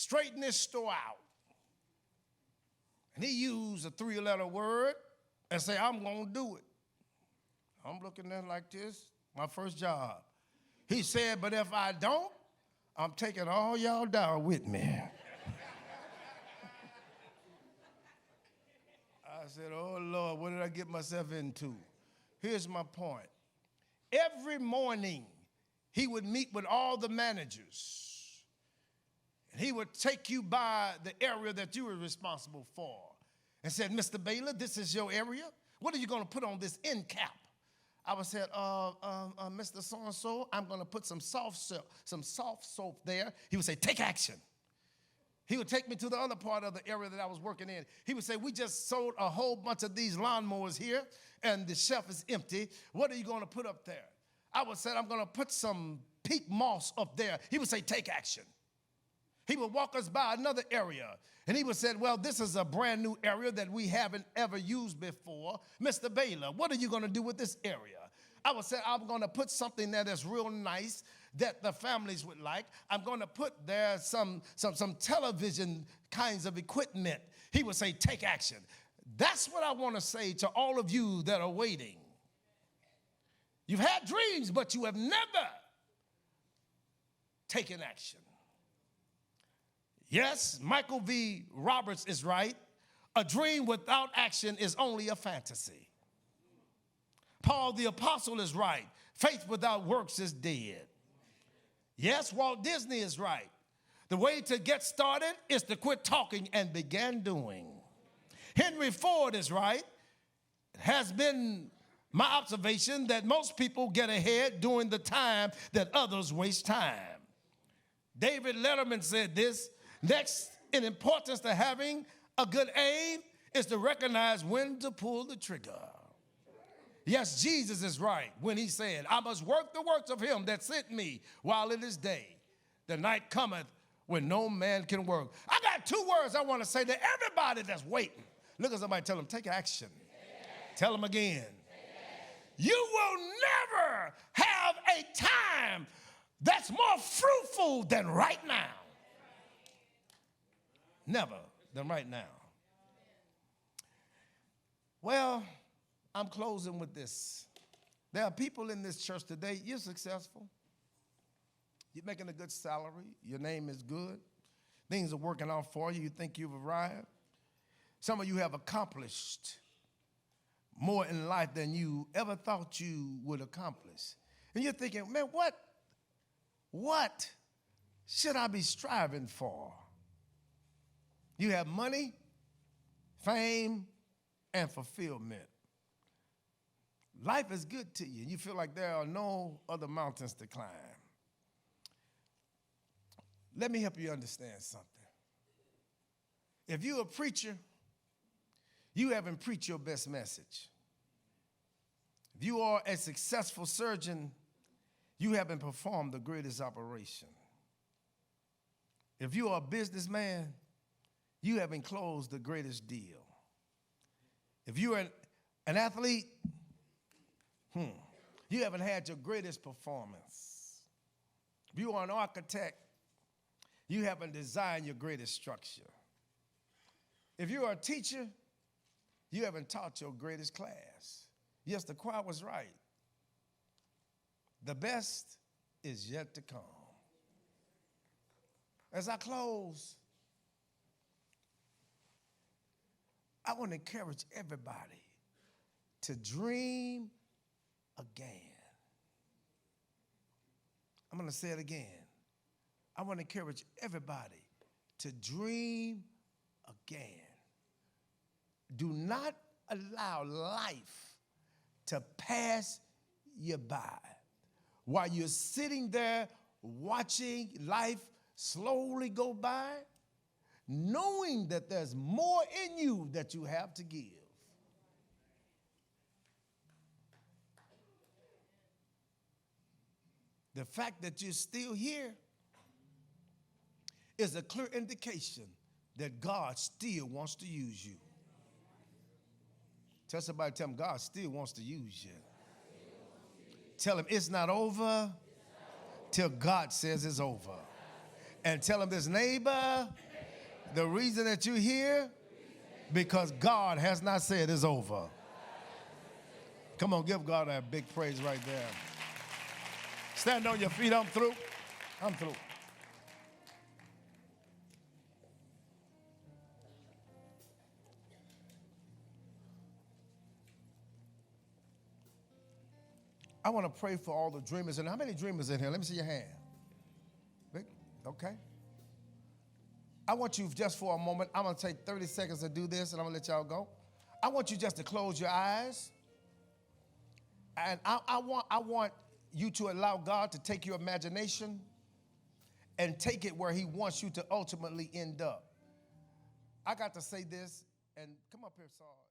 straighten this store out. And he used a 3-letter word and say, I'm going to do it. I'm looking at it like this, my first job. He said, but if I don't, I'm taking all y'all down with me. I said, oh, Lord, what did I get myself into? Here's my point. Every morning, he would meet with all the managers. And he would take you by the area that you were responsible for and said, Mr. Baylor, this is your area. What are you going to put on this end cap? I would say, Mr. So-and-so, I'm going to put some soft soap there. He would say, take action. He would take me to the other part of the area that I was working in. He would say, we just sold a whole bunch of these lawnmowers here, and the shelf is empty. What are you going to put up there? I would say, I'm going to put some peak moss up there. He would say, take action. He would walk us by another area, and he would say, well, this is a brand new area that we haven't ever used before. Mr. Baylor, what are you going to do with this area? I would say, I'm going to put something there that's real nice that the families would like. I'm going to put there some television kinds of equipment. He would say, take action. That's what I want to say to all of you that are waiting. You've had dreams, but you have never taken action. Yes, Michael V. Roberts is right. A dream without action is only a fantasy. Paul the Apostle is right. Faith without works is dead. Yes, Walt Disney is right. The way to get started is to quit talking and begin doing. Henry Ford is right. It has been my observation that most people get ahead during the time that others waste time. David Letterman said this, next in importance to having a good aim is to recognize when to pull the trigger. Yes, Jesus is right when he said, I must work the works of him that sent me while it is day. The night cometh when no man can work. I got 2 words I want to say to everybody that's waiting. Look at somebody, tell them, take action. Tell them again. You will never have a time that's more fruitful than right now. Never than right now. Well, I'm closing with this. There are people in this church today, you're successful. You're making a good salary. Your name is good. Things are working out for you. You think you've arrived. Some of you have accomplished more in life than you ever thought you would accomplish. And you're thinking, man, what should I be striving for? You have money, fame, and fulfillment. Life is good to you. You feel like there are no other mountains to climb. Let me help you understand something. If you're a preacher, you haven't preached your best message. If you are a successful surgeon, you haven't performed the greatest operation. If you are a businessman, you haven't closed the greatest deal. If you're an athlete, you haven't had your greatest performance. If you are an architect, you haven't designed your greatest structure. If you are a teacher, you haven't taught your greatest class. Yes, the choir was right. The best is yet to come. As I close, I want to encourage everybody to dream again. I'm going to say it again. I want to encourage everybody to dream again. Do not allow life to pass you by while you're sitting there watching life slowly go by, knowing that there's more in you that you have to give. The fact that you're still here is a clear indication that God still wants to use you. Tell somebody, tell them God still wants to use you. Tell them it's not over till God says it's over. And tell them this, neighbor, the reason that you're here, because God has not said it's over. Come on, give God a big praise right there. Stand on your feet. I'm through. I'm through. I want to pray for all the dreamers. And how many dreamers in here? Let me see your hand. Okay. I want you just for a moment. I'm going to take 30 seconds to do this, and I'm going to let y'all go. I want you just to close your eyes. And I want you to allow God to take your imagination and take it where he wants you to ultimately end up. I got to say this, and come up here, Saul.